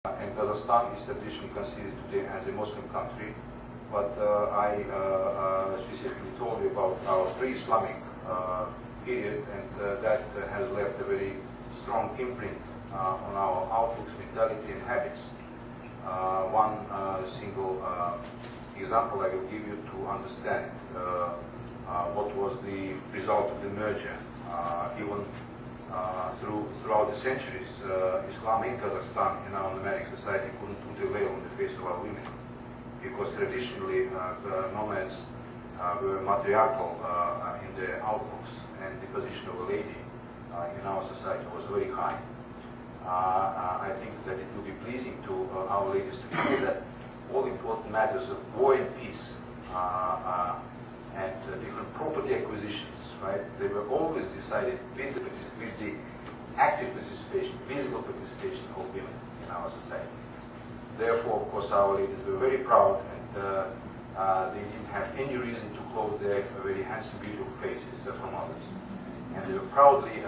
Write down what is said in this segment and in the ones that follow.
And Kazakhstan is traditionally considered today as a Muslim country, but I specifically told you about our pre-Islamic period, and that has left a very strong imprint on our outlooks, mentality, and habits. One single example I will give you to understand what was the result of the merger. Even throughout the centuries, Islam in Kazakhstan, in our nomadic society, couldn't put a veil on the face of our women, because traditionally nomads were matriarchal in their outlooks, and the position of a lady in our society was very high. I think that it would be pleasing to our ladies to hear that all important matters of war and peace and different property acquisitions, right? They were always decided with the active participation, visible participation of women in our society. Therefore, of course, our ladies were very proud, and they didn't have any reason to close their very handsome, beautiful faces from others. And they were proudly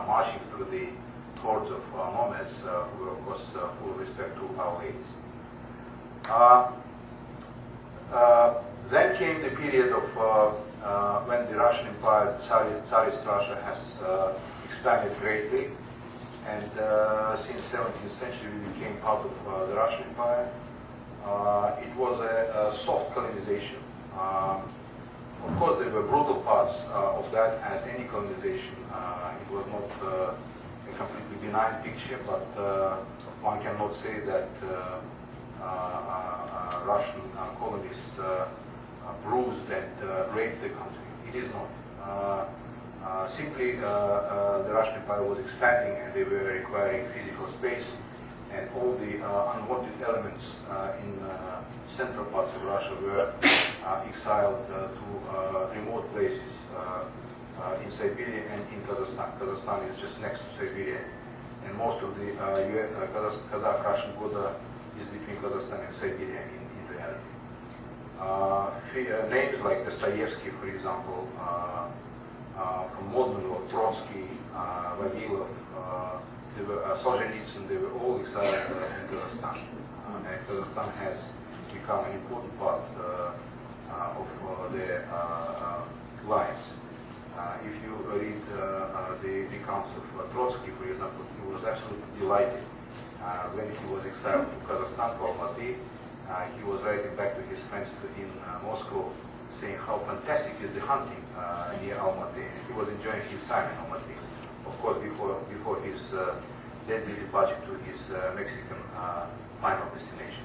marching through the hordes of nomads, who were, of course, full of respect to our ladies. Then came the period of when the Russian Empire, Tsarist Russia, has expanded greatly, and since 17th century we became part of the Russian Empire. It was a soft colonization. Of course, there were brutal parts of that, as any colonization. It was not a completely benign picture, but one cannot say that Russian colonists bruised and raped the country. It is not. Simply, the Russian Empire was expanding, and they were requiring physical space, and all the unwanted elements in central parts of Russia were exiled to remote places in Siberia and in Kazakhstan. Kazakhstan is just next to Siberia, and most of the Kazakh-Russian border is between Kazakhstan and Siberia in reality. Names like Dostoevsky, for example, from modern world, Trotsky, Vavilov, Solzhenitsyn, they were all exiled in Kazakhstan. And Kazakhstan has become an important part of their lives. If you read the accounts of Trotsky, for example, he was absolutely delighted when he was exiled to Kazakhstan, to Almaty. He was writing back to his friends in Moscow, saying how fantastic is the hunting near Almaty. He was enjoying his time in Almaty, of course, before his deadly departure to his Mexican final destination.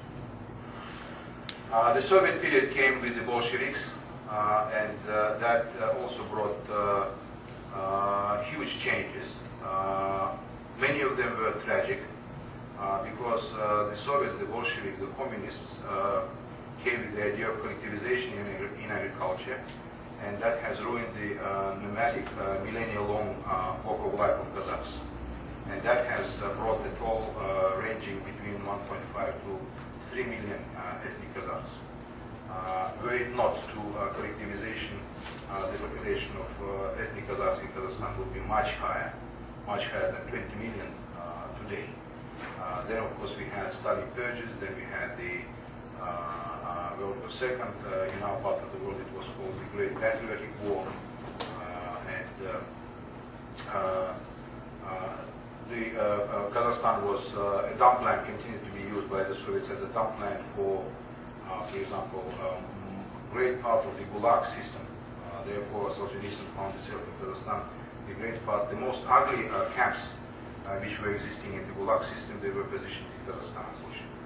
The Soviet period came with the Bolsheviks, and that also brought huge changes. Many of them were tragic, because the Soviets, the Bolsheviks, the communists came with the idea of collectivization in agriculture, and that has ruined the nomadic, millennia-long walk of life of Kazakhs. And that has brought a toll ranging between 1.5 to 3 million ethnic Kazakhs. Were it not to collectivization, the population of ethnic Kazakhs in Kazakhstan would be much higher than 20 million today. Then, of course, we had Stalin purges, then we had the World War II. In our part of the world, it was called the Great Patriotic War. Kazakhstan was a dump land, continued to be used by the Soviets as a dump land for example, great part of the Gulag system. Therefore, Solzhenitsyn found itself in Kazakhstan. The most ugly camps which were existing in the Gulag system, they were positioned in Kazakhstan, unfortunately.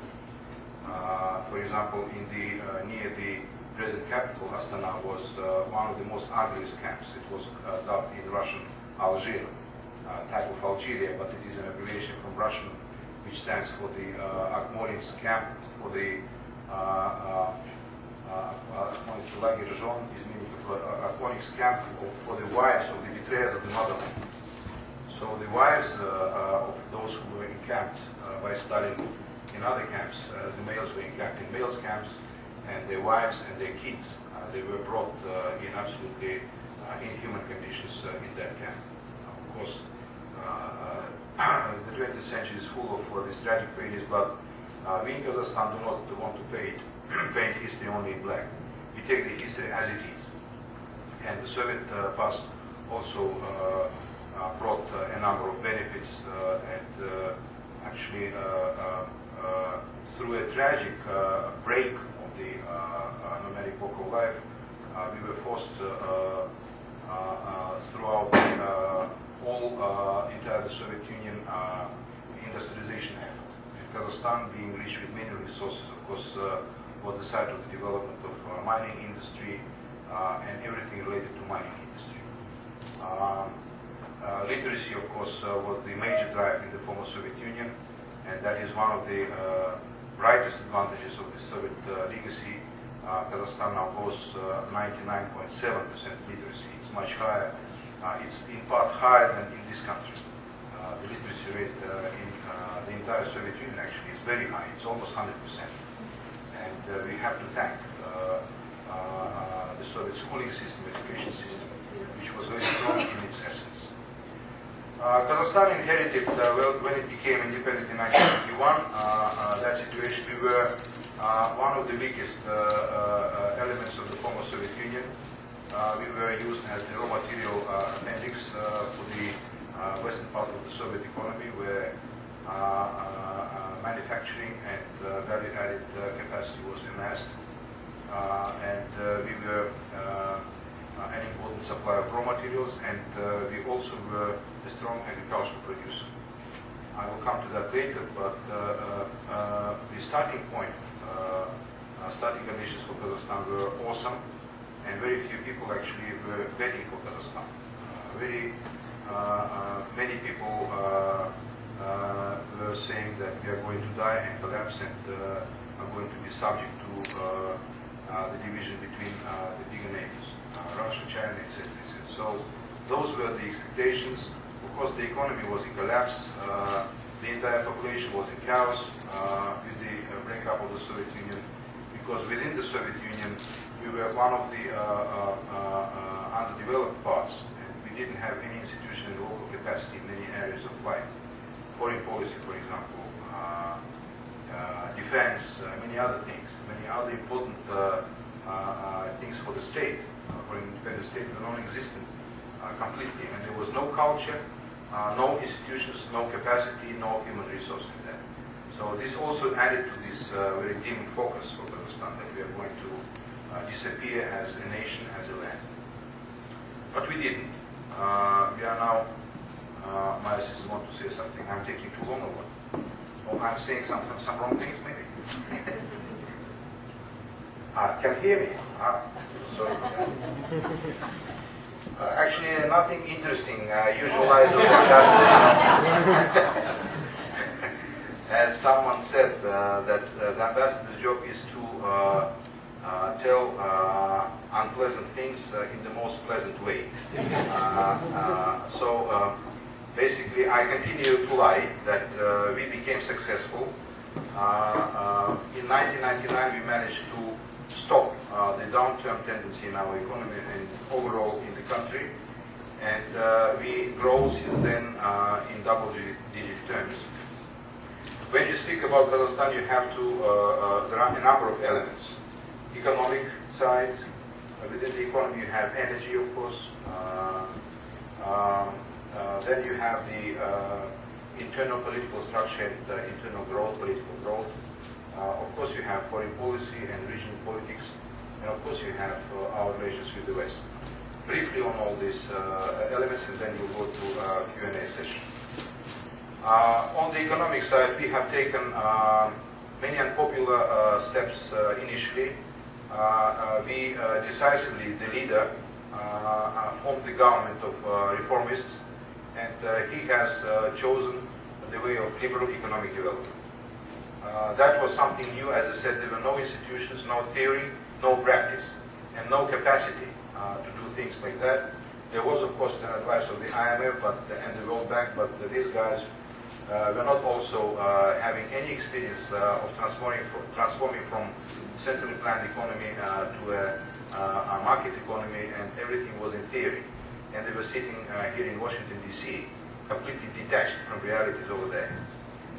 For example, in the near the present capital, Astana, was one of the most ugliest camps. It was dubbed in Russian Algiers, type of Algeria, but it is an abbreviation from Russian, which stands for the Akmolin's camp, for the Lager Zhon is meaning Akmolin's camp for the wives of the betrayers of the motherland. So the wives of those who were encamped by Stalin in other camps, the males were encamped in males' camps, and their wives and their kids, they were brought in absolutely inhuman conditions in that camp. Of course, the 20th century is full of these tragic failures, but we in Kazakhstan do not want to paint history only in black. We take the history as it is. And the Soviet past also brought a number of benefits and actually through a tragic break of the nomadic local life, we were forced throughout the entire the Soviet Union industrialization effort. And Kazakhstan, being rich with many resources, of course, was the site of the development of mining industry and everything related to mining industry. Literacy, of course, was the major drive in the former Soviet Union, and that is one of the brightest advantages of the Soviet legacy. Kazakhstan now boasts 99.7% literacy. It's much higher. It's in part higher than in this country. The literacy rate in the entire Soviet Union actually is very high. It's almost 100%. And we have to thank the Soviet schooling system, education system, which was very strong in its essence. Kazakhstan inherited, when it became independent in 1951, that situation. We were one of the weakest elements of the former Soviet Union. We were used as the raw material appendix for the western part of the Soviet economy, where manufacturing and value-added capacity was amassed. And we were an important supplier of raw materials, and we also were a strong agricultural producer. I will come to that later, but the starting point, starting conditions for Kazakhstan were awesome, and very few people actually were betting for Kazakhstan. Many people were saying that we are going to die and collapse and are going to be subject to the division between the bigger neighbors, Russia, China, etc. So those were the expectations. Of course, the economy was in collapse. The entire population was in chaos with the breakup of the Soviet Union, because within the Soviet Union we were one of the underdeveloped parts, and we didn't have any institution in local capacity in many areas of life. Foreign policy, for example, defense, many other things, many other important things for the state, for an independent state, were non-existent completely, and there was no culture, no institutions, no capacity, no human resource in that. So this also added to this very dim focus for Kazakhstan, that we are going to disappear as a nation, as a land. But we didn't. We are now, my assistant wants to say something. I'm taking too long or what? Or I'm saying some wrong things maybe? Can hear me? Sorry. Actually, nothing interesting. Usual eyes of ambassador. As someone said, that the ambassador's job is to tell unpleasant things in the most pleasant way. So basically, I continue to lie that we became successful. In 1999, we managed to stop the downturn tendency in our economy and overall in the country, and we grow since then in double-digit terms. When you speak about Kazakhstan, you have to, there are a number of elements. Economic side, within the economy you have energy, of course. Then you have the internal political structure and internal growth, political growth. Of course you have foreign policy and regional politics. And of course you have our relations with the West. Briefly on all these elements, and then we'll go to Q&A session. On the economic side, we have taken many unpopular steps initially. We decisively, the leader, formed the government of reformists, and he has chosen the way of liberal economic development. That was something new. As I said, there were no institutions, no theory, no practice, and no capacity to do things like that. There was, of course, the advice of the IMF and the World Bank, but these guys were not also having any experience of transforming from centrally planned economy to a market economy, and everything was in theory. And they were sitting here in Washington, D.C., completely detached from realities over there.